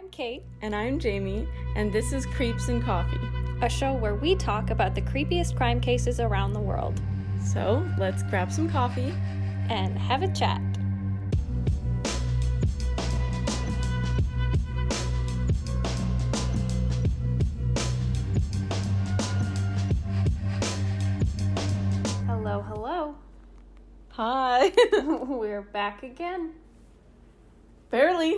I'm Kate. And I'm Jamie, and this is Creeps and Coffee, A show where we talk about the creepiest crime cases around the world. So, let's grab some coffee and have a chat. Hello, hello. Hi. We're back again. Barely.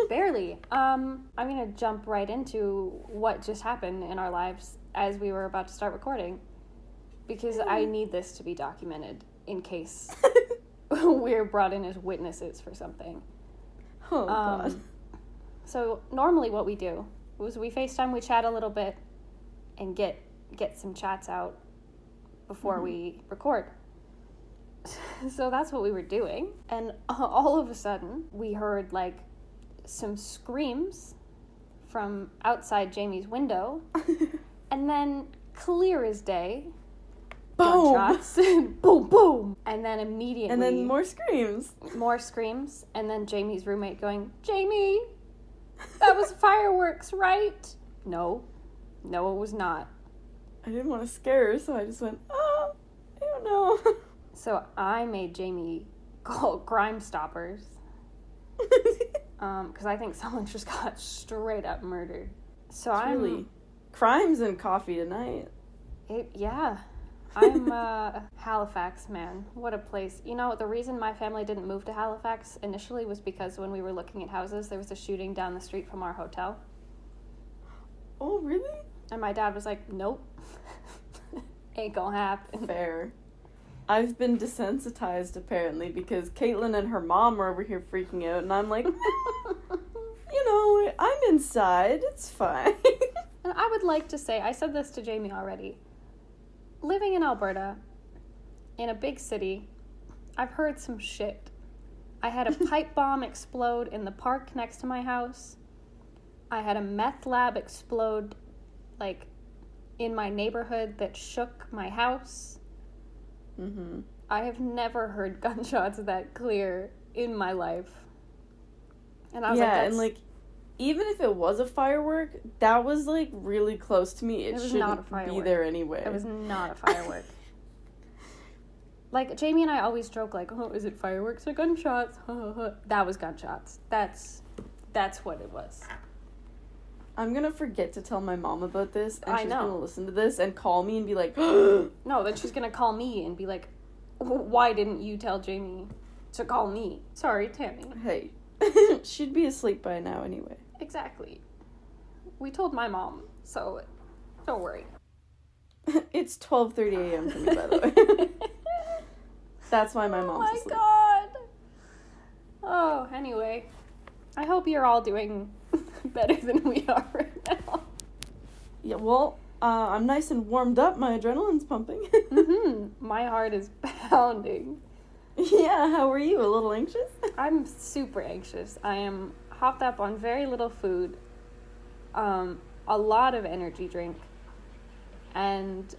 Barely. I'm gonna jump right into what just happened in our lives as we were about to start recording, because I need this to be documented in case we're brought in as witnesses for something. Oh, God. So normally what we do was we FaceTime, we chat a little bit, and get some chats out before we record. So that's what we were doing, and all of a sudden we heard like some screams from outside Jamie's window, and then clear as day, boom, gunshots, boom, boom, and then immediately, and then more screams, and then Jamie's roommate going, "Jamie, that was fireworks, right?" No, it was not. I didn't want to scare her, so I just went, "Oh, I don't know." So I made Jamie call Crime Stoppers, because I think someone just got straight up murdered. So I'm really crimes and coffee tonight. I'm Halifax, man. What a place. You know, the reason my family didn't move to Halifax initially was because when we were looking at houses, there was a shooting down the street from our hotel. Oh, really? And my dad was like, "Nope, ain't gonna happen." Fair. I've been desensitized, apparently, because Caitlin and her mom are over here freaking out, and I'm like, you know, I'm inside, it's fine. And I would like to say, I said this to Jamie already, living in Alberta, in a big city, I've heard some shit. I had a pipe bomb explode in the park next to my house. I had a meth lab explode, like, in my neighborhood that shook my house. Mm-hmm. I have never heard gunshots that clear in my life. And I was like, and like, even if it was a firework, that was like really close to me. It was shouldn't not a firework. Be there anyway. It was not a firework. Like, Jamie and I always joke, like, "Oh, is it fireworks or gunshots?" That was gunshots. That's what it was. I'm gonna forget to tell my mom about this, and she's gonna listen to this and call me and be like, No, then she's gonna call me and be like, "Why didn't you tell Jamie to call me?" Sorry, Tammy. Hey, she'd be asleep by now anyway. Exactly. We told my mom, so don't worry. It's 12:30 a.m. for me, by the way. That's why my mom's asleep. Oh my God. Oh, anyway. I hope you're all doing better than we are right now. Yeah, well, I'm nice and warmed up. My adrenaline's pumping. My heart is pounding. Yeah, how are you? A little anxious? I'm super anxious. I am hopped up on very little food, a lot of energy drink, and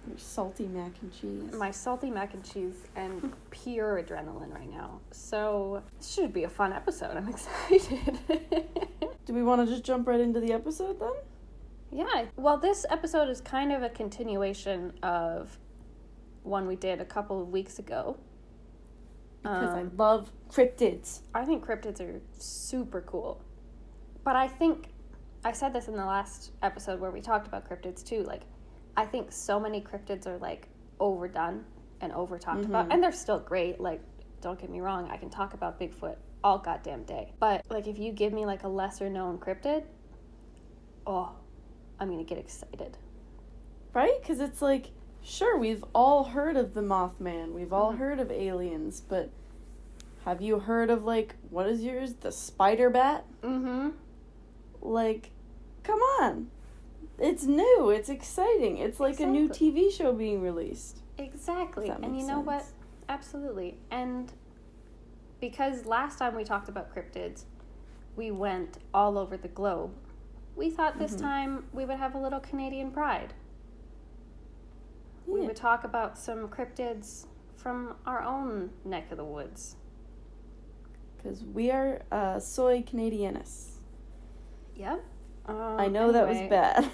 your salty mac and cheese. My salty mac and cheese and pure adrenaline right now. So this should be a fun episode. I'm excited. Do we want to just jump right into the episode then? Yeah. Well, this episode is kind of a continuation of one we did a couple of weeks ago. Because I love cryptids. I think cryptids are super cool. But I think, I said this in the last episode where we talked about cryptids too, like, I think so many cryptids are, like, overdone and over-talked about. And they're still great. Like, don't get me wrong, I can talk about Bigfoot all goddamn day. But, like, if you give me, like, a lesser-known cryptid, I'm gonna get excited. Right? Because it's like, sure, we've all heard of the Mothman. We've all heard of aliens. But have you heard of, like, what is yours? The spider bat? Mm-hmm. Like, come on. It's new. It's exciting. It's like a new TV show being released. Exactly. And you know what? Absolutely. And because last time we talked about cryptids, we went all over the globe. We thought this time we would have a little Canadian pride. Yeah. We would talk about some cryptids from our own neck of the woods. Because we are soy Canadianis. Yep. I know that was bad.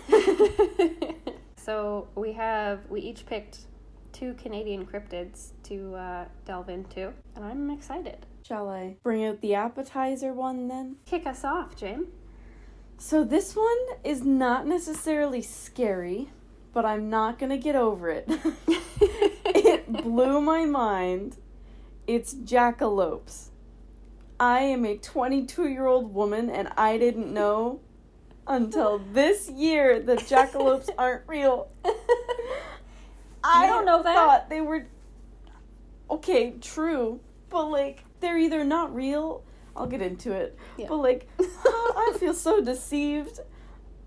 So we each picked 2 Canadian cryptids to delve into, and I'm excited. Shall I bring out the appetizer one then? Kick us off, Jim. So this one is not necessarily scary, but I'm not gonna get over it. It blew my mind. It's jackalopes. I am a 22-year-old woman, and I didn't know until this year that jackalopes aren't real. I don't know that. Thought they were... Okay, true, but like, they're either not real... I'll get into it. Yeah. But like, I feel so deceived.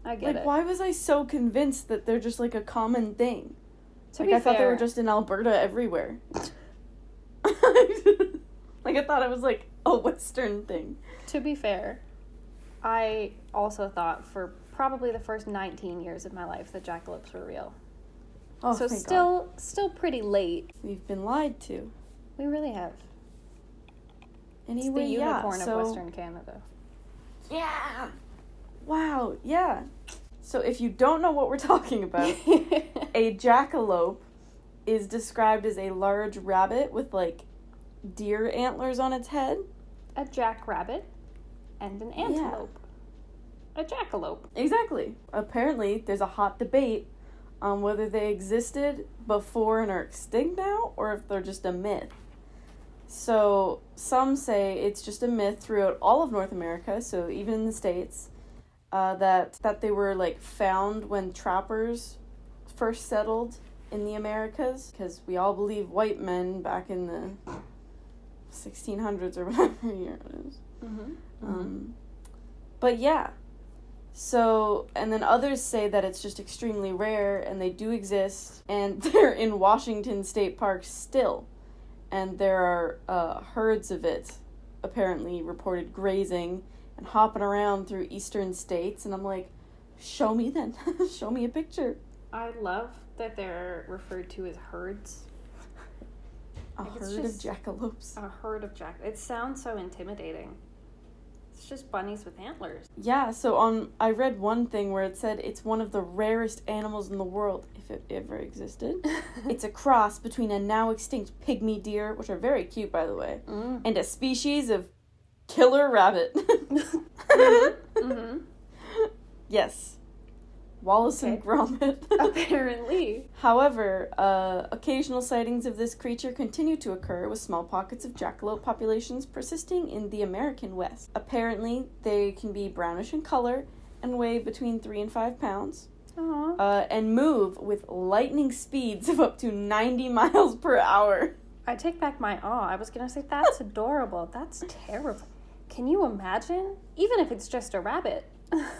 I get it. Why was I so convinced that they're just like a common thing? To be I fair, thought they were just in Alberta everywhere. Like I thought it was like a Western thing. To be fair, I also thought for probably the first 19 years of my life that jackalopes were real. Oh, so thank still God. Pretty late. We've been lied to. We really have. Anyway, it's the unicorn of Western Canada. Yeah. Wow. Yeah. So if you don't know what we're talking about, a jackalope is described as a large rabbit with like deer antlers on its head. A jackrabbit and an antelope. Yeah. A jackalope. Exactly. Apparently, there's a hot debate on whether they existed before and are extinct now, or if they're just a myth. So some say it's just a myth throughout all of North America, so even in the States, that they were like found when trappers first settled in the Americas, because we all believe white men back in the 1600s or whatever year it is. But yeah, so, and then others say that it's just extremely rare, and they do exist, and they're in Washington State Park still. And there are herds of it, apparently reported grazing and hopping around through eastern states. And I'm like, show me then. Show me a picture. I love that they're referred to as herds. A herd of jackalopes. A herd of It sounds so intimidating. It's just bunnies with antlers. Yeah, so I read one thing where it said it's one of the rarest animals in the world, if it ever existed. It's a cross between a now extinct pygmy deer, which are very cute, by the way, and a species of killer rabbit. Yes. Wallace and Gromit. Apparently. However, occasional sightings of this creature continue to occur, with small pockets of jackalope populations persisting in the American West. Apparently, they can be brownish in color and weigh between 3 and 5 pounds. And move with lightning speeds of up to 90 miles per hour. I take back my awe. I was going to say, that's adorable. That's terrible. Can you imagine? Even if it's just a rabbit.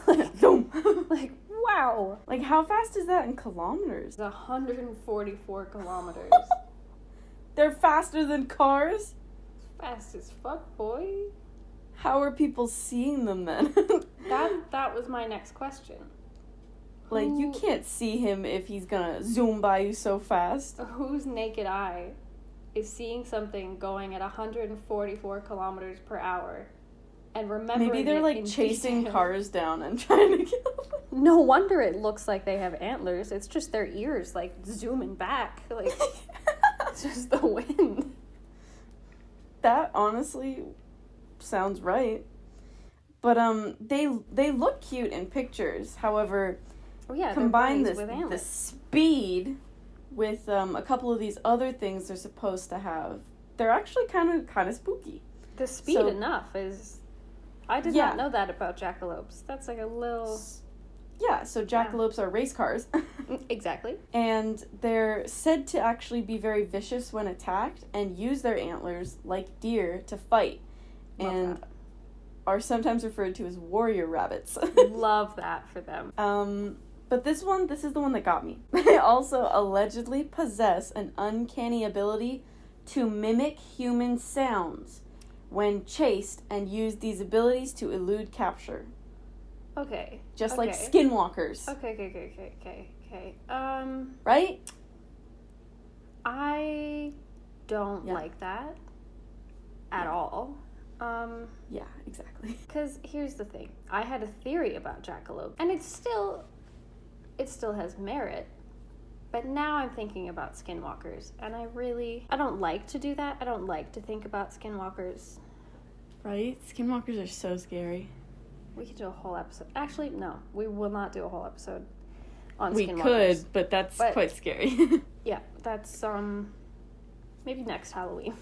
Like, wow. Like, how fast is that in kilometers? 144 kilometers. They're faster than cars? Fast as fuck, boy. How are people seeing them then? That was my next question. Like, you can't see him if he's gonna zoom by you so fast. Whose naked eye is seeing something going at 144 kilometers per hour and remembering Maybe they're like chasing cars down and trying to kill them. No wonder it looks like they have antlers. It's just their ears like zooming back. Like, it's just the wind. That honestly sounds right. But they look cute in pictures. However, combine the speed with a couple of these other things they're supposed to have. They're actually kind of spooky. The speed enough is... I did not know that about jackalopes. That's like a little... Yeah, so jackalopes are race cars. Exactly. And they're said to actually be very vicious when attacked and use their antlers, like deer, to fight. And are sometimes referred to as warrior rabbits. Love that for them. But this is the one that got me. They also allegedly possess an uncanny ability to mimic human sounds when chased, and use these abilities to elude capture. Okay. Just like skinwalkers. Okay. Right? I don't like that at all. Yeah, exactly. Because here's the thing. I had a theory about jackalope, and it still has merit. But now I'm thinking about skinwalkers, and I don't like to do that. I don't like to think about skinwalkers. Right? Skinwalkers are so scary. We could do a whole episode. Actually, no. We will not do a whole episode on we skinwalkers. Could, but that's quite scary. Yeah, that's, maybe next Halloween.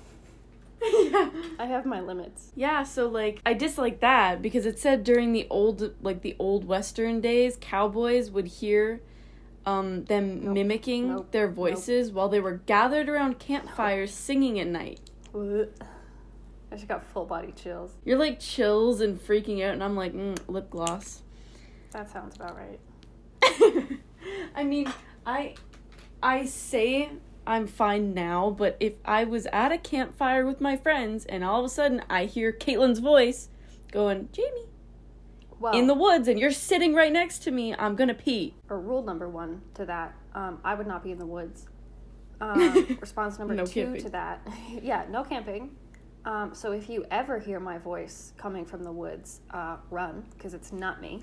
Yeah. I have my limits. Yeah, so, like, I dislike that because it said during the old Western days, cowboys would hear them mimicking their voices while they were gathered around campfires singing at night. I just got full body chills. You're like chills and freaking out, and I'm like, lip gloss. That sounds about right. I mean, I say I'm fine now, but if I was at a campfire with my friends and all of a sudden I hear Caitlin's voice going, Jamie, in the woods, and you're sitting right next to me, I'm gonna pee. Or rule number 1 to that, I would not be in the woods. Response number 2 camping. to that, yeah, no camping. So if you ever hear my voice coming from the woods, run, because it's not me.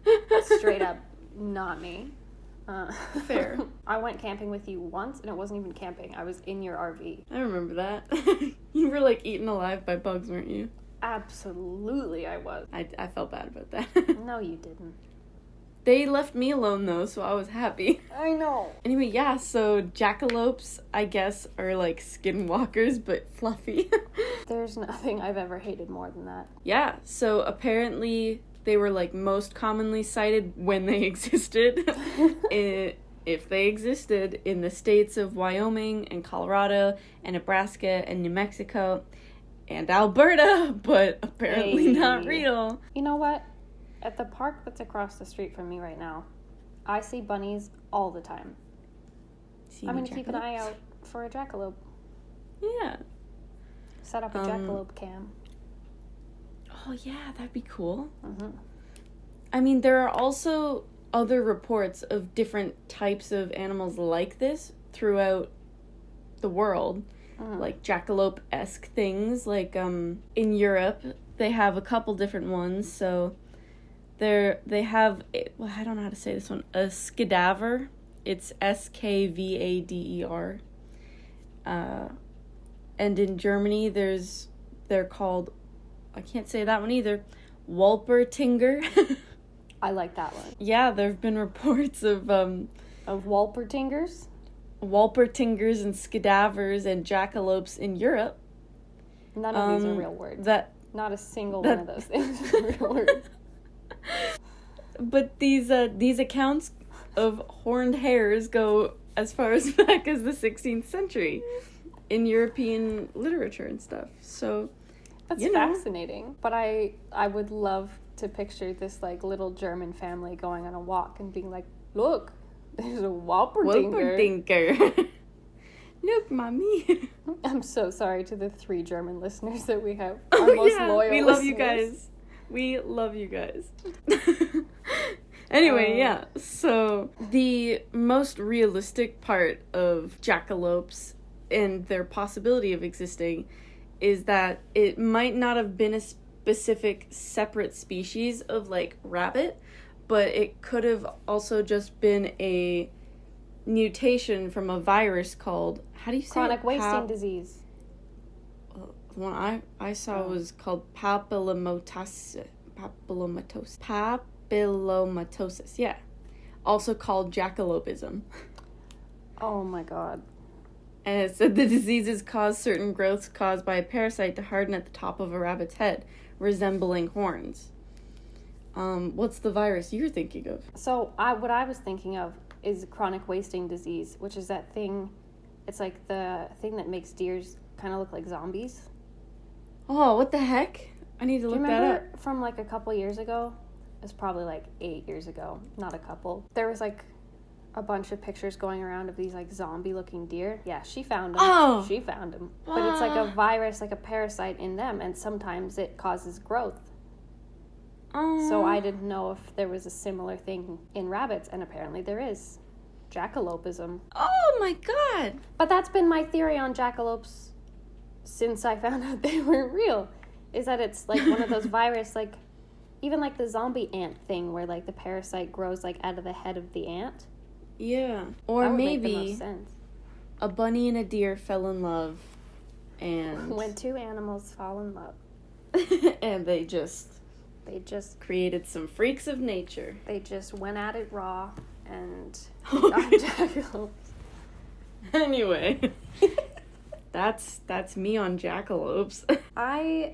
It's straight up not me. Fair. I went camping with you once, and it wasn't even camping. I was in your RV. I remember that. You were like eaten alive by bugs, weren't you? Absolutely, I was. I felt bad about that. No, you didn't. They left me alone, though, so I was happy. I know. Anyway, yeah, so jackalopes, I guess, are like skinwalkers, but fluffy. There's nothing I've ever hated more than that. Yeah, so apparently they were like most commonly sighted when they existed. If they existed in the states of Wyoming and Colorado and Nebraska and New Mexico and Alberta, but apparently not real. You know what? At the park that's across the street from me right now, I see bunnies all the time. I'm going to keep an eye out for a jackalope. Yeah. Set up a jackalope cam. Oh, yeah, that'd be cool. Mm-hmm. I mean, there are also other reports of different types of animals like this throughout the world. Like jackalope-esque things. Like, in Europe, they have a couple different ones, so... They have, well, I don't know how to say this one, a skedaver. It's Skvader. And in Germany, they're called, I can't say that one either, Walpertinger. I like that one. Yeah, there have been reports of Walpertingers? Walpertingers and skedavers and jackalopes in Europe. None of these are real words. Not a single one of those things is a real word. But these accounts of horned hares go as far as back as the 16th century in European literature and stuff. So that's fascinating. But I would love to picture this like little German family going on a walk and being like, "Look, there's a Walperdinger." Look, mommy. I'm so sorry to the 3 German listeners that we have. Our most loyal we love you guys. We love you guys. Anyway, yeah. So the most realistic part of jackalopes and their possibility of existing is that it might not have been a specific separate species of like rabbit, but it could have also just been a mutation from a virus called, how do you say chronic it? wasting disease. The one I saw was called papillomatosis. Papillomatosis, yeah. Also called jackalopism. Oh my god. And it said the diseases cause certain growths caused by a parasite to harden at the top of a rabbit's head, resembling horns. What's the virus you're thinking of? So what I was thinking of is chronic wasting disease, which is that thing, it's like the thing that makes deers kind of look like zombies. Oh, what the heck? I need to look that up. Do you remember from like a couple years ago? It was probably like 8 years ago, not a couple. There was like a bunch of pictures going around of these like zombie looking deer. Yeah, she found them. Oh! She found them. But it's like a virus, like a parasite in them, and sometimes it causes growth. So I didn't know if there was a similar thing in rabbits, and apparently there is. Jackalopism. Oh my god! But that's been my theory on jackalopes since I found out they weren't real. is that it's like one of those virus, like even like the zombie ant thing where like the parasite grows like out of the head of the ant. Yeah. Or That would make the maybe most sense. a bunny and a deer fell in love and When two animals fall in love. and they just created some freaks of nature. They just went at it raw and got jackalopes. Anyway, that's me on jackalopes.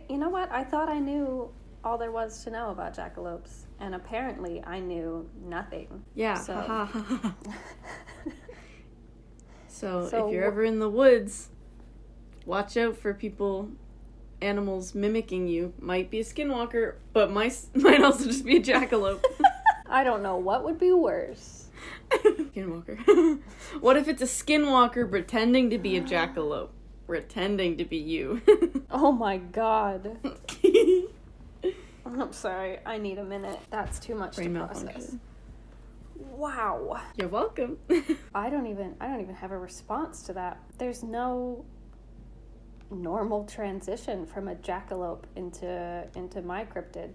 You know what? I thought I knew all there was to know about jackalopes, and apparently I knew nothing. Yeah. So, So if you're ever in the woods, watch out for animals mimicking you. Might be a skinwalker, but might also just be a jackalope. I don't know what would be worse. Skinwalker. What if it's a skinwalker pretending to be a jackalope? Pretending to be you. Oh my god. I'm sorry, I need a minute. That's too much Brain to process. malfunction. Wow. You're welcome. I don't even have a response to that. There's no normal transition from a jackalope into my cryptid.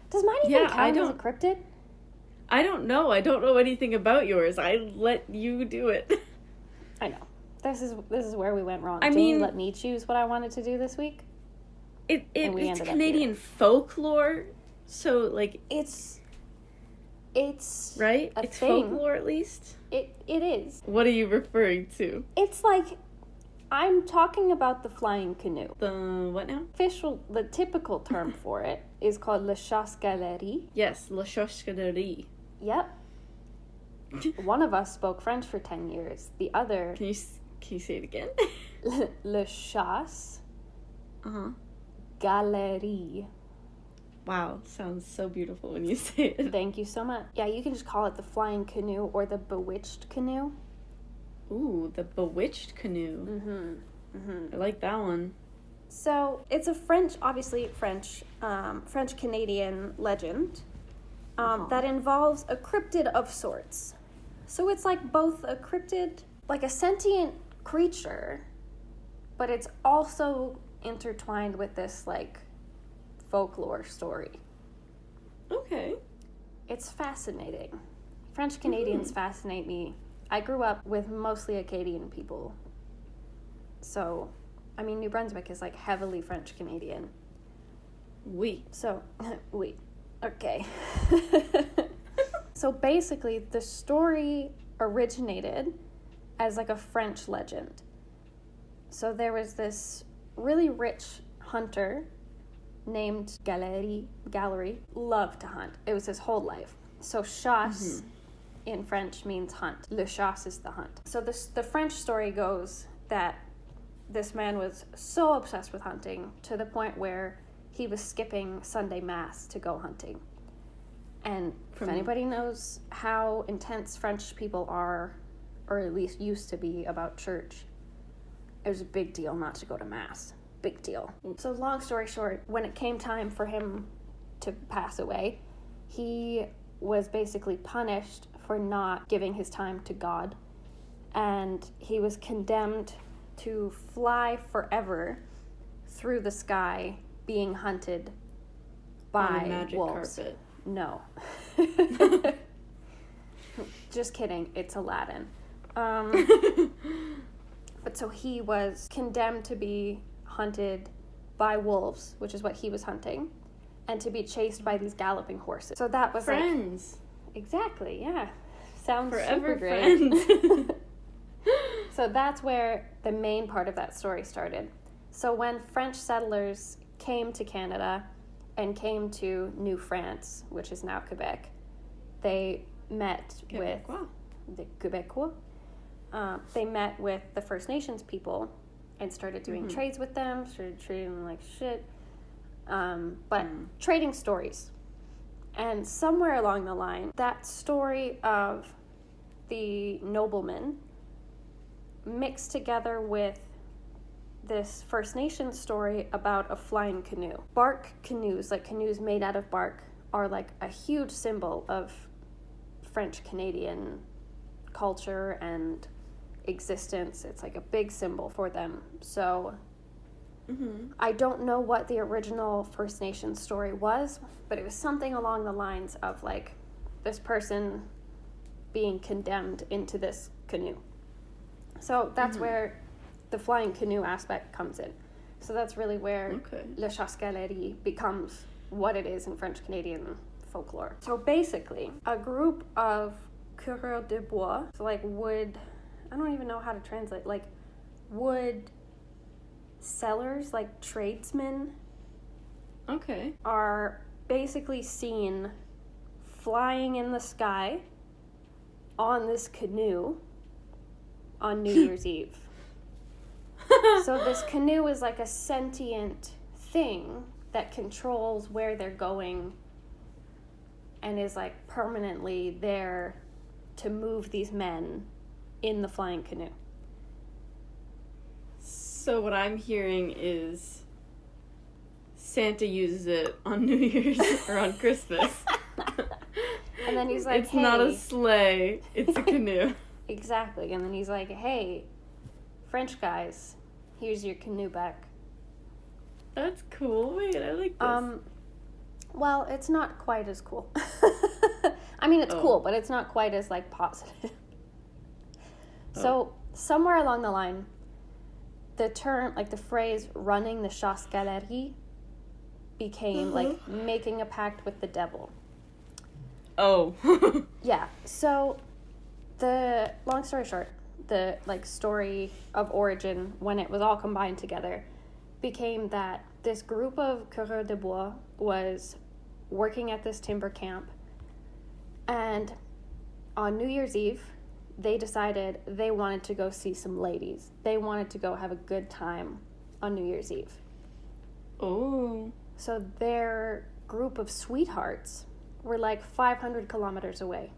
Does mine even count as a cryptid? I don't know. I don't know anything about yours. I let you do it. I know. This is where we went wrong. I Jamie mean, let me choose what I wanted to do this week. It's Canadian folklore, so like it's right. A it's thing. Folklore at least. It is. What are you referring to? It's like I'm talking about the flying canoe. The what now? The typical term for it is called le chasse-galerie. Yes, la chasse-galerie. Yep. One of us spoke French for 10 years. The other... Can you say it again? Le chasse... Uh-huh. Galerie. Wow, sounds so beautiful when you say it. Thank you so much. Yeah, you can just call it the flying canoe or the bewitched canoe. Ooh, the bewitched canoe. Mm-hmm. Mm-hmm. I like that one. So, it's a French-Canadian legend that involves a cryptid of sorts. So it's like both a cryptid, like a sentient creature, but it's also intertwined with this, like, folklore story. Okay. It's fascinating. French Canadians fascinate me. I grew up with mostly Acadian people. So, I mean, New Brunswick is, like, heavily French Canadian. Oui. So, oui. Okay. So basically, the story originated as like a French legend. So there was this really rich hunter named Gallery, loved to hunt. It was his whole life. So chasse in French means hunt. Le chasse is the hunt. So the French story goes that this man was so obsessed with hunting to the point where he was skipping Sunday Mass to go hunting. And if anybody knows how intense French people are, or at least used to be, about church, it was a big deal not to go to Mass. Big deal. So long story short, when it came time for him to pass away, he was basically punished for not giving his time to God. And he was condemned to fly forever through the sky being hunted by on a magic wolves. Carpet. No. Just kidding. It's Aladdin. But so he was condemned to be hunted by wolves, which is what he was hunting, and to be chased by these galloping horses. So that was friends. Like, exactly, yeah. Sounds forever super great. Friends. So that's where the main part of that story started. So when French settlers came to Canada and came to New France, which is now Quebec, they met with the Québécois. They met with the First Nations people and started doing trades with them, started treating them like shit, but trading stories. And somewhere along the line, that story of the nobleman mixed together with this First Nations story about a flying canoe. Bark canoes, like canoes made out of bark, are like a huge symbol of French Canadian culture and existence. It's like a big symbol for them. So Mm-hmm. I don't know what the original First Nations story was, but it was something along the lines of, like, this person being condemned into this canoe. So that's where the flying canoe aspect comes in. So that's really where Le Chasse-Galerie becomes what it is in French Canadian folklore. So basically, a group of coureurs de bois, so like wood, I don't even know how to translate, like wood sellers, like tradesmen, are basically seen flying in the sky on this canoe on New Year's Eve. So this canoe is like a sentient thing that controls where they're going and is like permanently there to move these men in the flying canoe. So what I'm hearing is Santa uses it on New Year's or on Christmas. And then he's like, it's hey. not a sleigh, it's a canoe. Exactly. And then he's like, hey, French guys, here's your canoe back. That's cool. Wait, I like this. Well, it's not quite as cool. I mean, it's cool, but it's not quite as, like, positive. So, somewhere along the line, the term, like, the phrase running the chasse-galerie became, like, making a pact with the devil. Oh. Yeah. So, the, long story short, the, like, story of origin, when it was all combined together, became that this group of coureurs de bois was working at this timber camp, and on New Year's Eve, they decided they wanted to go see some ladies. They wanted to go have a good time on New Year's Eve. Oh. So their group of sweethearts were like 500 kilometers away,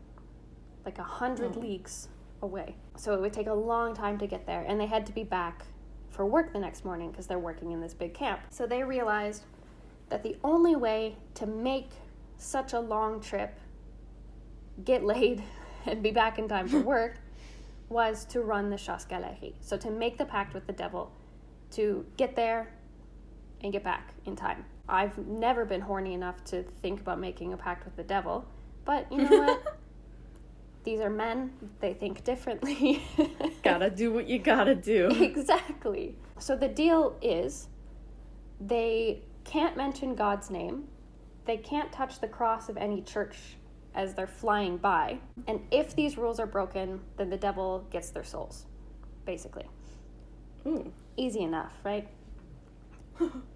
like 100 leagues away. So it would take a long time to get there, and they had to be back for work the next morning because they're working in this big camp. So they realized that the only way to make such a long trip, get laid, and be back in time for work was to run the chasse-galerie. So to make the pact with the devil, to get there and get back in time. I've never been horny enough to think about making a pact with the devil, but you know what? These are men. They think differently. Gotta do what you gotta do. Exactly. So the deal is they can't mention God's name. They can't touch the cross of any church as they're flying by. And if these rules are broken, then the devil gets their souls, basically. Ooh. Easy enough, right?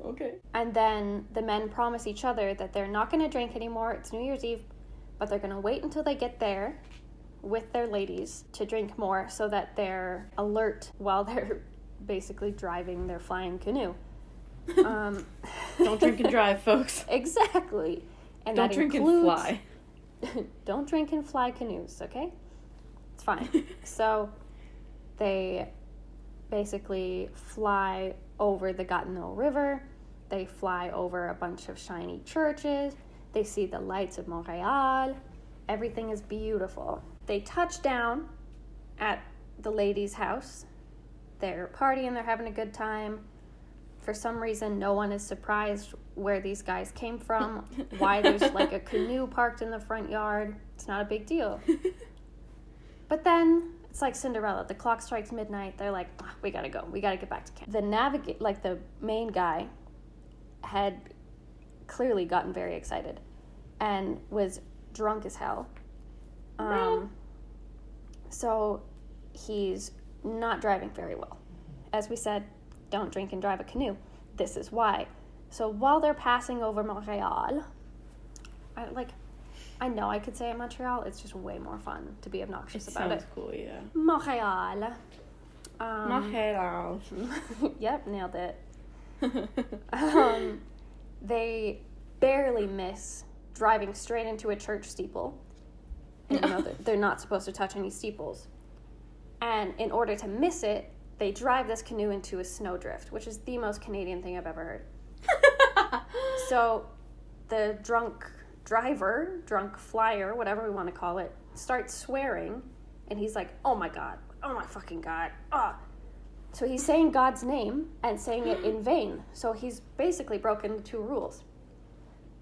Okay. And then the men promise each other that they're not going to drink anymore. It's New Year's Eve, but they're going to wait until they get there with their ladies to drink more so that they're alert while they're basically driving their flying canoe. Don't drink and drive, folks. Exactly. And don't that drink includes, and fly. Don't drink and fly canoes, okay? It's fine. So they basically fly over the Gatineau River. They fly over a bunch of shiny churches. They see the lights of Montreal. Everything is beautiful. They touch down at the ladies' house. They're partying, they're having a good time. For some reason, no one is surprised where these guys came from, why there's like a canoe parked in the front yard. It's not a big deal. But then, it's like Cinderella. The clock strikes midnight. They're like, we gotta go. We gotta get back to camp. The main guy had clearly gotten very excited and was drunk as hell. So he's not driving very well. As we said, don't drink and drive a canoe. This is why. So while they're passing over Montreal, I know I could say it Montreal. It's just way more fun to be obnoxious about it. Sounds cool, yeah. Montreal. Montreal. Yep, nailed it. They barely miss driving straight into a church steeple. And you know, they're not supposed to touch any steeples. And in order to miss it, they drive this canoe into a snowdrift, which is the most Canadian thing I've ever heard. So the drunk flyer, whatever we want to call it, starts swearing, and he's like, oh my God, oh my fucking God, So he's saying God's name and saying it in vain. So he's basically broken the 2 rules.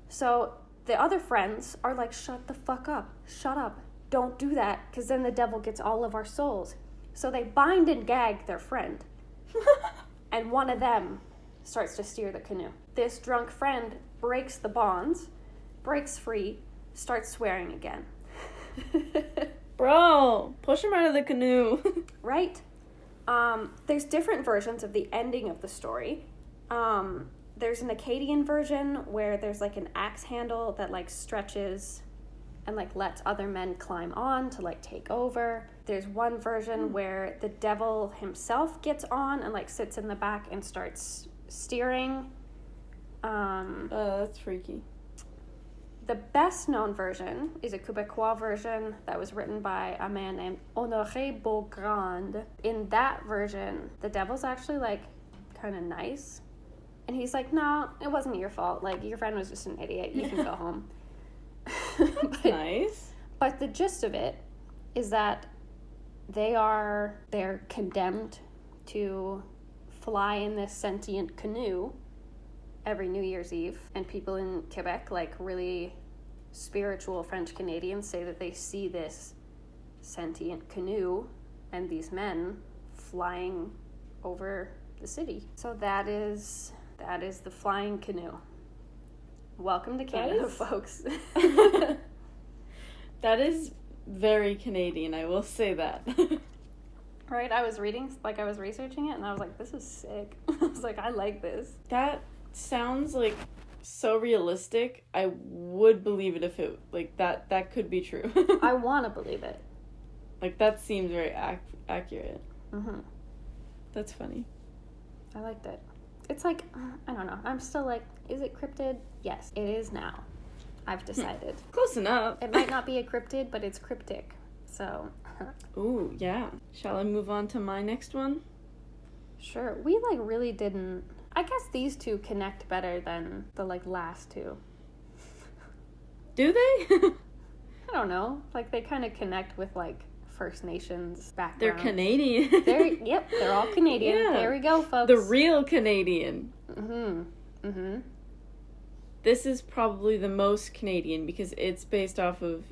So the other friends are like, shut the fuck up. Shut up. Don't do that, because then the devil gets all of our souls. So they bind and gag their friend. And one of them starts to steer the canoe. This drunk friend breaks the bonds, breaks free, starts swearing again. Bro, push him out of the canoe. Right? There's different versions of the ending of the story. There's an Acadian version where there's like an axe handle that like stretches and like lets other men climb on to like take over. There's one version where the devil himself gets on and like sits in the back and starts steering. That's freaky. The best known version is a Quebecois version that was written by a man named Honoré Beaugrand. In that version, the devil's actually like kind of nice. And he's like, no, it wasn't your fault. Like, your friend was just an idiot. You can go home. Nice. But the gist of it is that they're condemned to fly in this sentient canoe every New Year's Eve. And people in Quebec, like really spiritual French Canadians, say that they see this sentient canoe and these men flying over the city. So that is the flying canoe. Welcome to Canada, folks. That is very Canadian, I will say that. Right? I was researching it, and I was like, this is sick. I was like, I like this. That sounds like so realistic. I would believe it if it, like, that could be true. I want to believe it. Like, that seems very accurate. Mm-hmm. That's funny. I liked it. It's like, I don't know. I'm still like, is it cryptid? Yes, it is now. I've decided. Close enough. It might not be a cryptid, but it's cryptic. So. Ooh, yeah. Shall I move on to my next one? Sure. We like really didn't. I guess these 2 connect better than the like last 2. Do they? I don't know. Like they kind of connect with like First Nations background. They're Canadian. They're all Canadian. Yeah. There we go, folks. The real Canadian. Mm-hmm. Mm-hmm. This is probably the most Canadian because it's based off of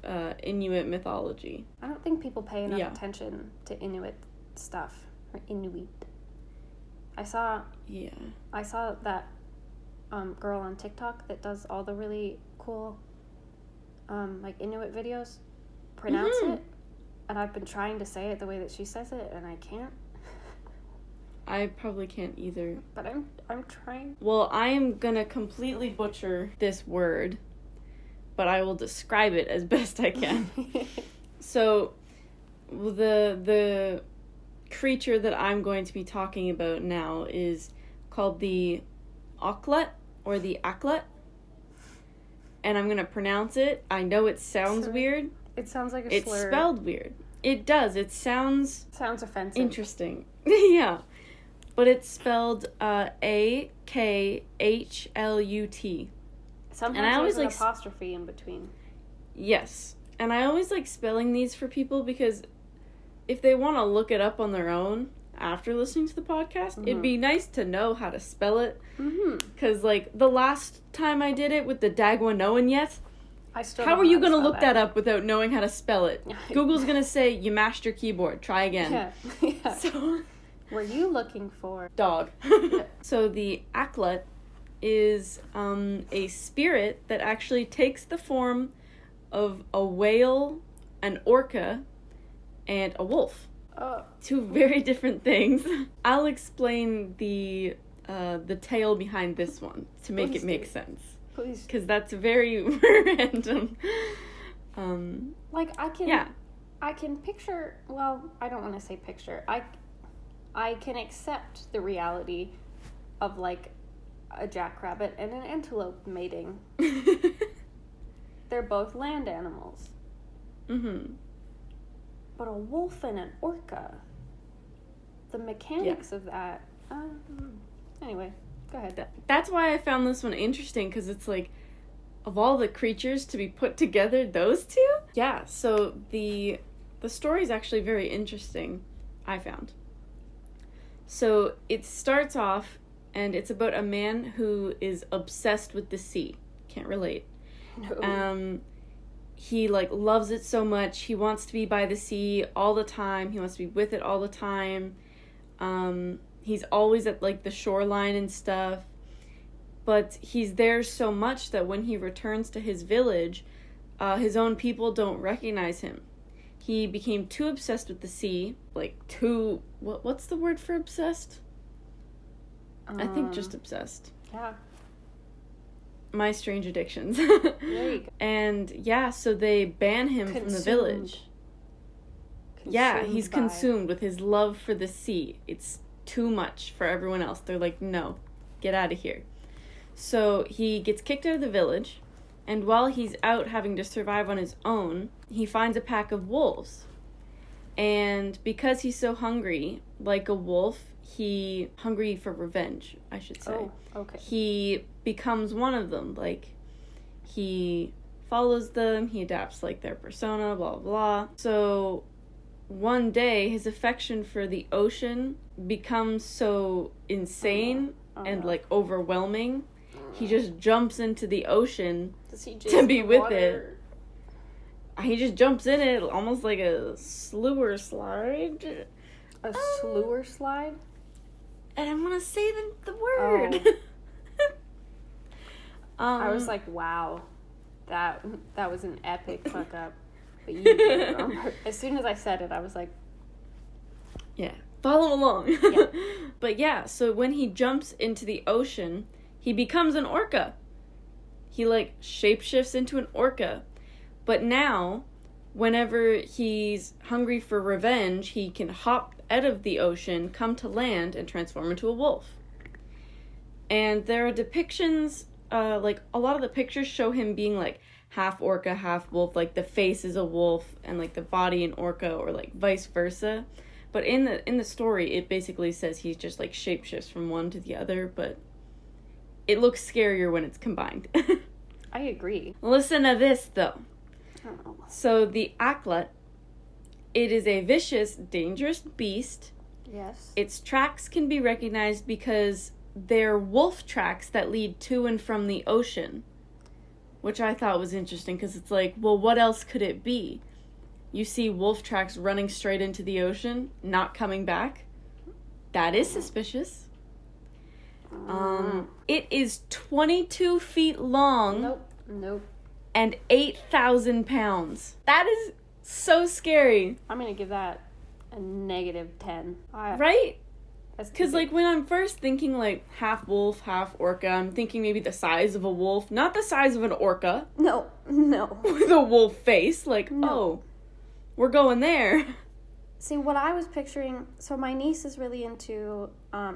Inuit mythology. I don't think people pay enough attention to Inuit stuff. Or Inuit. I saw that girl on TikTok that does all the really cool like Inuit videos pronounce it. And I've been trying to say it the way that she says it, and I can't. I probably can't either. But I'm trying. Well, I am gonna completely butcher this word, but I will describe it as best I can. So, the creature that I'm going to be talking about now is called the Auklet, or the Aklet. And I'm gonna pronounce it. I know it sounds weird. It sounds like a slur. It's spelled weird. It does. It sounds offensive. Interesting. Yeah. But it's spelled Akhlut. Sometimes there's an apostrophe in between. Yes. And I always like spelling these for people because if they want to look it up on their own after listening to the podcast, it'd be nice to know how to spell it. Because, like, the last time I did it with the Dagwanoan yet, how are you going to look that up without knowing how to spell it? Google's going to say, you mashed your keyboard. Try again. Yeah. So, were you looking for? Dog. So the Aklet is a spirit that actually takes the form of a whale, an orca, and a wolf. 2 very different things. I'll explain the tale behind this one to make it make sense. Please. Because that's very random. Like, I can picture, well, I don't want to say picture. I can accept the reality of, like, a jackrabbit and an antelope mating. They're both land animals. Mm-hmm. But a wolf and an orca, the mechanics of that, anyway. Go ahead. That's why I found this one interesting, because it's like, of all the creatures to be put together, those 2? Yeah, so the story is actually very interesting, I found. So it starts off, and it's about a man who is obsessed with the sea. Can't relate. No. He, like, loves it so much. He wants to be by the sea all the time. He wants to be with it all the time. He's always at, like, the shoreline and stuff. But he's there so much that when he returns to his village, his own people don't recognize him. He became too obsessed with the sea. Like, too... What's the word for obsessed? I think just obsessed. Yeah. My strange addictions. There you go. And yeah, so they ban him from the village. Yeah, he's consumed with his love for the sea. It's too much for everyone else. They're like, no, get out of here. So he gets kicked out of the village, and while he's out having to survive on his own, he finds a pack of wolves. And because he's so hungry, like a wolf, hungry for revenge, I should say. Oh, okay. He becomes one of them. Like, he follows them, he adapts, like, their persona, blah, blah. So, one day, his affection for the ocean becomes so insane and, like, overwhelming. He just jumps into the ocean to be with it. He just jumps in it almost like a slur slide. A slur slide? And I want to say the word. Oh. I was like, wow, that was an epic fuck up. But you did it wrong. As soon as I said it, I was like, yeah, follow along. Yeah. But yeah, so when he jumps into the ocean, he becomes an orca. He, like, shapeshifts into an orca. But now, whenever he's hungry for revenge, he can hop out of the ocean, come to land, and transform into a wolf. And there are depictions, like, a lot of the pictures show him being, like, half orca, half wolf. Like, the face is a wolf, and, like, the body an orca, or, like, vice versa. But in the story, it basically says he's just, like, shapeshifts from one to the other, but it looks scarier when it's combined. I agree. Listen to this, though. Oh. So, the acklet, it is a vicious, dangerous beast. Yes. Its tracks can be recognized because they're wolf tracks that lead to and from the ocean. Which I thought was interesting, because it's like, well, what else could it be? You see wolf tracks running straight into the ocean, not coming back. That is suspicious. It is 22 feet long. Nope. And 8,000 pounds. That is so scary. I'm going to give that a -10. Right? That's Because, like, when I'm first thinking, like, half wolf, half orca, I'm thinking maybe the size of a wolf. Not the size of an orca. No. With a wolf face. Like, no. Oh, we're going there. See, what I was picturing... So my niece is really into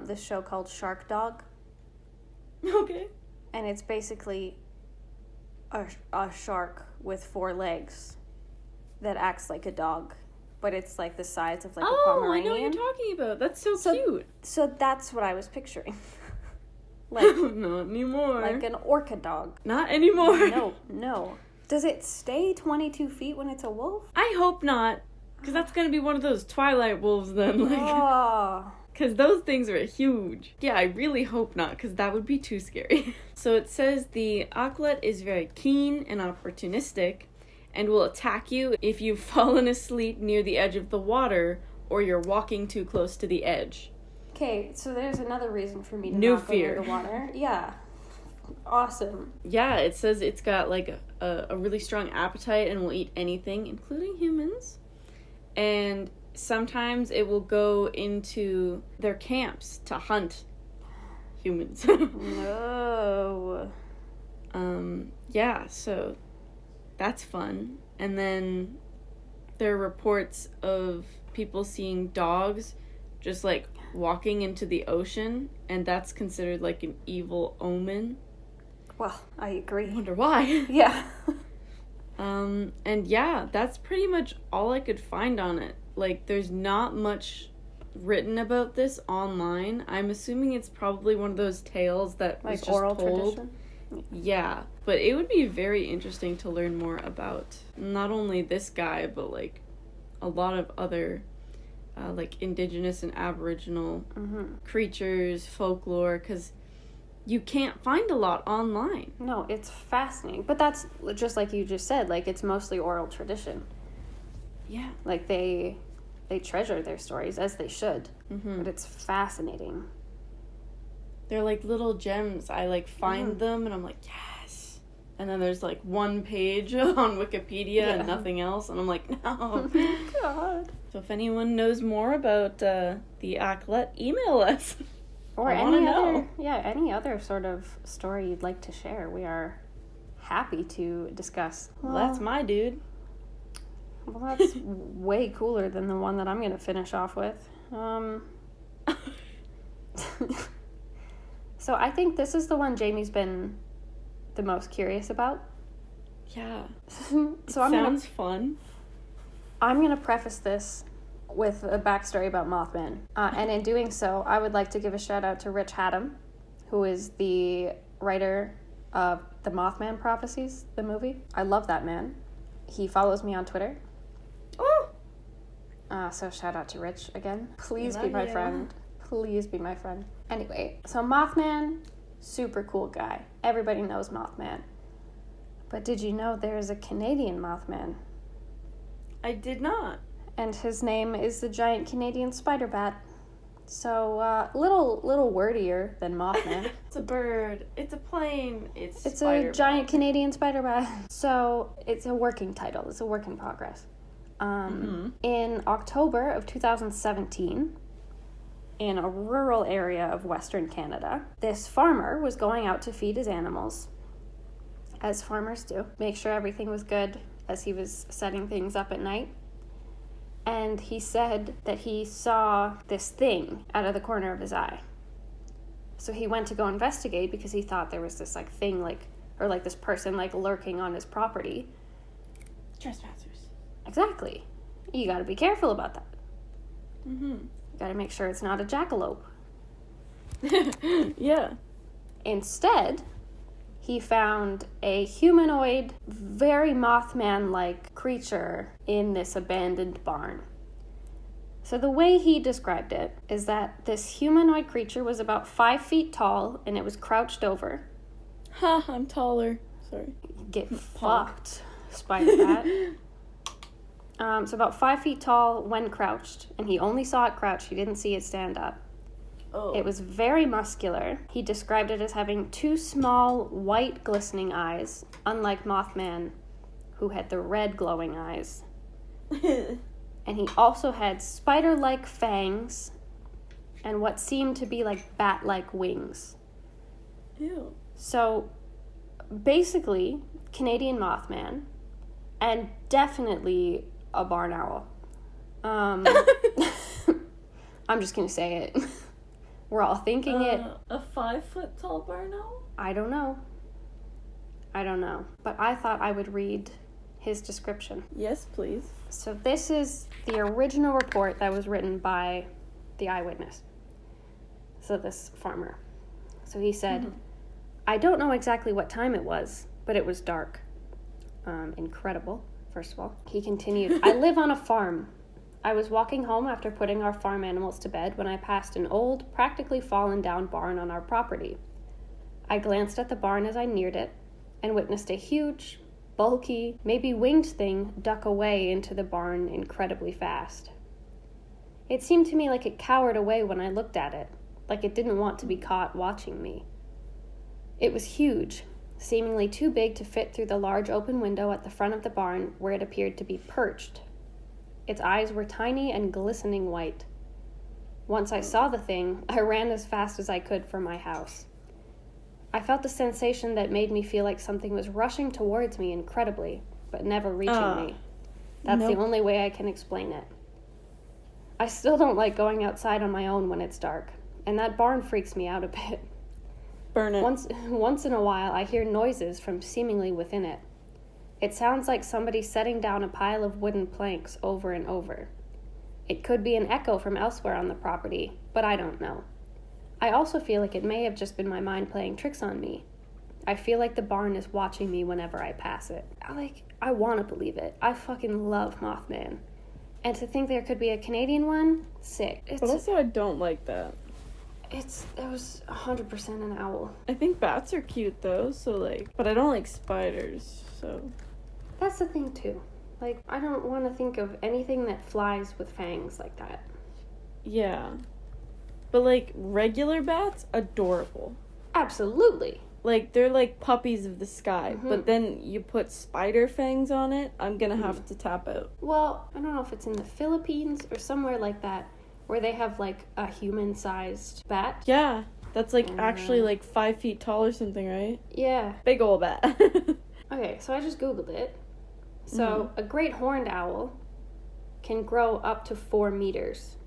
this show called Shark Dog. Okay. And it's basically a shark with 4 legs that acts like a dog. But it's, like, the size of, like, a Pomeranian. I know what you're talking about. That's so cute. So that's what I was picturing. Like, not anymore. Like an orca dog. Not anymore. No. Does it stay 22 feet when it's a wolf? I hope not. Because that's going to be one of those Twilight wolves then. Like, Oh. Because those things are huge. Yeah, I really hope not, because that would be too scary. So it says the acklet is very keen and opportunistic, and will attack you if you've fallen asleep near the edge of the water, or you're walking too close to the edge. Okay, so there's another reason for me to New not fear. go near the water. Yeah. Awesome. Yeah, it says it's got, like, a really strong appetite and will eat anything, including humans. And sometimes it will go into their camps to hunt humans. No. Yeah, so that's fun. And then there are reports of people seeing dogs just, like, walking into the ocean, and that's considered, like, an evil omen. Well, I agree. I wonder why. Yeah. And yeah, that's pretty much all I could find on it. Like, there's not much written about this online. I'm assuming it's probably one of those tales that was Like just oral told. tradition? Yeah, but it would be very interesting to learn more about not only this guy, but, like, a lot of other like indigenous and aboriginal Mm-hmm. creatures, folklore, because you can't find a lot online. No, it's fascinating. But that's just like you just said, like it's mostly oral tradition. Yeah. Like they treasure their stories, as they should. Mm-hmm. But it's fascinating. They're like little gems. I like find them and I'm like, yes. And then there's like one page on Wikipedia and nothing else. And I'm like, no. God. So if anyone knows more about the Aklet, email us. Or I wanna any other, know. any other sort of story you'd like to share. We are happy to discuss. Well, that's my dude. Well, that's way cooler than the one that I'm going to finish off with. So I think this is the one Jamie's been the most curious about. Yeah. So Sounds fun. I'm going to preface this with a backstory about Mothman. And in doing so, I would like to give a shout out to Rich Haddam, who is the writer of the Mothman Prophecies, the movie. I love that man. He follows me on Twitter. Oh! So shout out to Rich again. Please be Love my you. friend. Please be my friend. Anyway, so Mothman, super cool guy. Everybody knows Mothman. But did you know there is a Canadian Mothman? I did not. And his name is the giant Canadian spider bat. So, little wordier than Mothman. It's a bird. It's a plane. It's A giant Canadian spider bat. So, it's a working title. It's a work in progress. In October of 2017, in a rural area of Western Canada, this farmer was going out to feed his animals, as farmers do. Make sure everything was good as he was setting things up at night. And he said that he saw this thing out of the corner of his eye. So he went to go investigate because he thought there was this like thing or this person like lurking on his property. Trespassers. Exactly. You gotta be careful about that. Mm-hmm. You gotta make sure it's not a jackalope. Yeah. Instead, he found a humanoid, very Mothman-like creature in this abandoned barn. So the way he described it is that this humanoid creature was about 5 feet tall and it was crouched over. Ha, I'm taller. Sorry. Get fucked, spider bat. So about 5 feet tall when crouched, and he only saw it crouch, he didn't see it stand up. Oh. It was very muscular. He described it as having 2 small, white, glistening eyes, unlike Mothman, who had the red, glowing eyes. And he also had spider-like fangs and what seemed to be like bat-like wings. Ew. So, basically, Canadian Mothman, and definitely a barn owl. I'm just gonna say it. We're all thinking it. A 5 foot tall barn owl? I don't know. But I thought I would read his description. Yes, please. So this is the original report that was written by the eyewitness. So this farmer. So he said, I don't know exactly what time it was, but it was dark. Incredible, first of all. He continued, I live on a farm. I was walking home after putting our farm animals to bed when I passed an old, practically fallen down barn on our property. I glanced at the barn as I neared it and witnessed a huge, bulky, maybe winged thing duck away into the barn incredibly fast. It seemed to me like it cowered away when I looked at it, like it didn't want to be caught watching me. It was huge, seemingly too big to fit through the large open window at the front of the barn where it appeared to be perched. Its eyes were tiny and glistening white. Once I saw the thing, I ran as fast as I could for my house. I felt a sensation that made me feel like something was rushing towards me incredibly, but never reaching me. That's the only way I can explain it. I still don't like going outside on my own when it's dark, and that barn freaks me out a bit. Burn it. Once in a while, I hear noises from seemingly within it. It sounds like somebody setting down a pile of wooden planks over and over. It could be an echo from elsewhere on the property, but I don't know. I also feel like it may have just been my mind playing tricks on me. I feel like the barn is watching me whenever I pass it. I want to believe it. I fucking love Mothman. And to think there could be a Canadian one, sick. But also, I don't like that. It was 100% an owl. I think bats are cute though, so like, but I don't like spiders, so. That's the thing too. Like, I don't want to think of anything that flies with fangs like that. Yeah. But like, regular bats, adorable. Absolutely. Like, they're like puppies of the sky, but then you put spider fangs on it, I'm gonna have to tap out. Well, I don't know if it's in the Philippines or somewhere like that, where they have like a human-sized bat. Yeah, that's like actually like 5 feet tall or something, right? Yeah. Big ol' bat. Okay, so I just Googled it. So a great horned owl can grow up to 4 meters,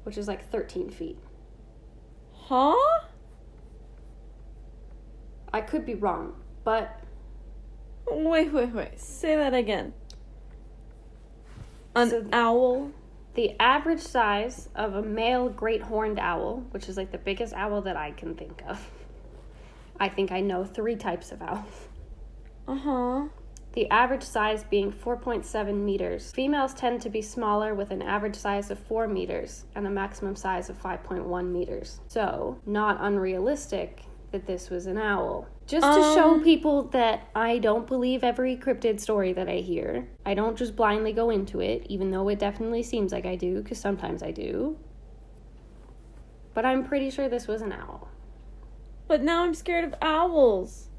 which is like 13 feet. Huh? I could be wrong, but... Wait. Say that again. An owl? The average size of a male great horned owl, which is like the biggest owl that I can think of. I think I know 3 types of owls. Uh-huh. The average size being 4.7 meters. Females tend to be smaller with an average size of 4 meters and a maximum size of 5.1 meters. So, not unrealistic that this was an owl. Just to show people that I don't believe every cryptid story that I hear. I don't just blindly go into it, even though it definitely seems like I do, because sometimes I do. But I'm pretty sure this was an owl. But now I'm scared of owls.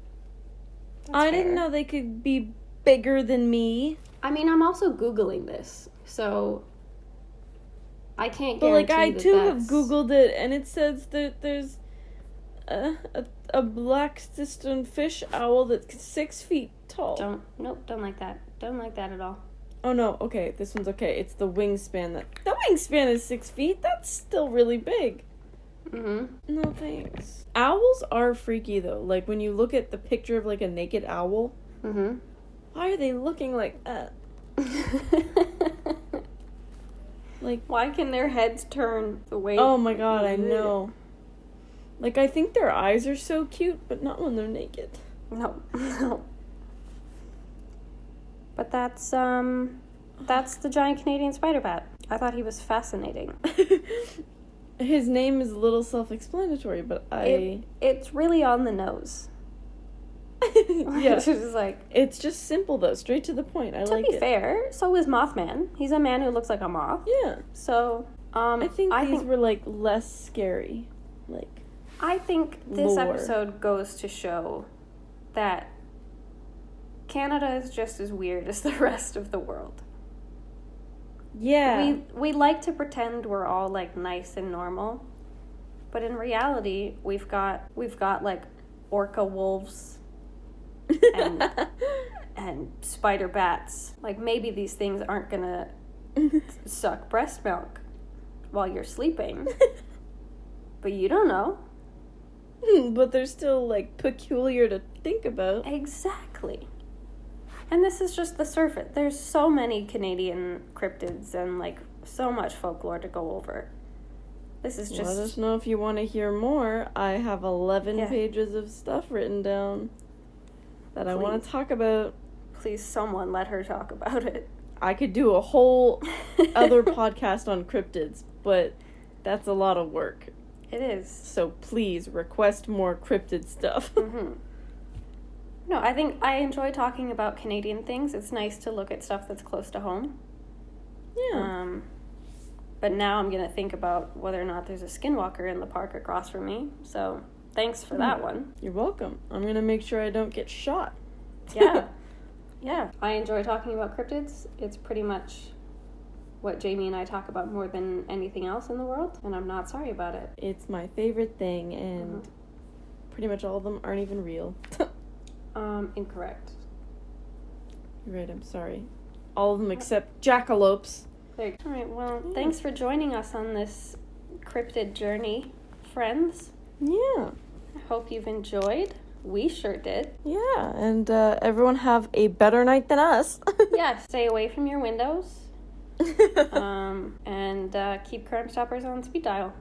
I didn't know they could be bigger than me. I mean, I'm also Googling this, so I can't guarantee. But like, I too have Googled it, and it says that there's a black stone fish owl that's 6 feet tall. Don't like that. Don't like that at all. Oh no, okay, this one's okay. It's the wingspan the wingspan is 6 feet. That's still really big. No thanks. Owls are freaky though. Like when you look at the picture of like a naked owl. Why are they looking like that? Like, why can their heads turn the way? Oh my god, I know. Like, I think their eyes are so cute, but not when they're naked. No. But that's the giant Canadian spider bat. I thought he was fascinating. His name is a little self-explanatory, but it's really on the nose. Yeah. It's just like... It's just simple, though. Straight to the point. I like it. To be fair, so is Mothman. He's a man who looks like a moth. Yeah. So, I think these were, like, less scary. Like... I think this episode goes to show that Canada is just as weird as the rest of the world. Yeah. We like to pretend we're all like nice and normal, but in reality, we've got like orca wolves and spider bats. Like maybe these things aren't gonna suck breast milk while you're sleeping, but you don't know. But they're still, like, peculiar to think about. Exactly. And this is just the surface. There's so many Canadian cryptids and, like, so much folklore to go over. This is just... Let us know if you want to hear more. I have 11 pages of stuff written down that I want to talk about. Please, someone let her talk about it. I could do a whole other podcast on cryptids, but that's a lot of work. It is. So please request more cryptid stuff. No, I think I enjoy talking about Canadian things. It's nice to look at stuff that's close to home. Yeah. But now I'm going to think about whether or not there's a skinwalker in the park across from me. So thanks for that one. You're welcome. I'm going to make sure I don't get shot. Yeah. Yeah. I enjoy talking about cryptids. It's pretty much what Jamie and I talk about more than anything else in the world, and I'm not sorry about it. It's my favorite thing, and pretty much all of them aren't even real. Incorrect. You're right, I'm sorry. All of them except jackalopes. Alright, well, thanks for joining us on this cryptid journey, friends. Yeah. I hope you've enjoyed. We sure did. Yeah, and everyone have a better night than us. Yeah, stay away from your windows. And keep Crime Stoppers on speed dial.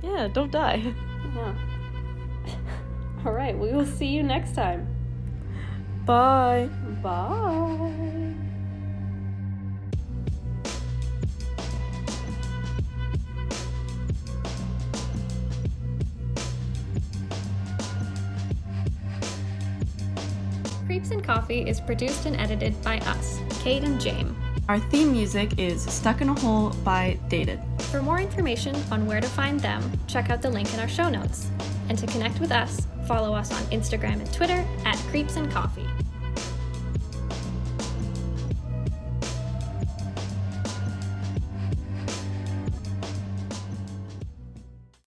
Yeah, don't die. Yeah. All right, we will see you next time. Bye. Bye. Coffee is produced and edited by us, Kate and James. Our theme music is Stuck in a Hole by Dated. For more information on where to find them, check out the link in our show notes. And to connect with us, follow us on Instagram and Twitter @CreepsandCoffee.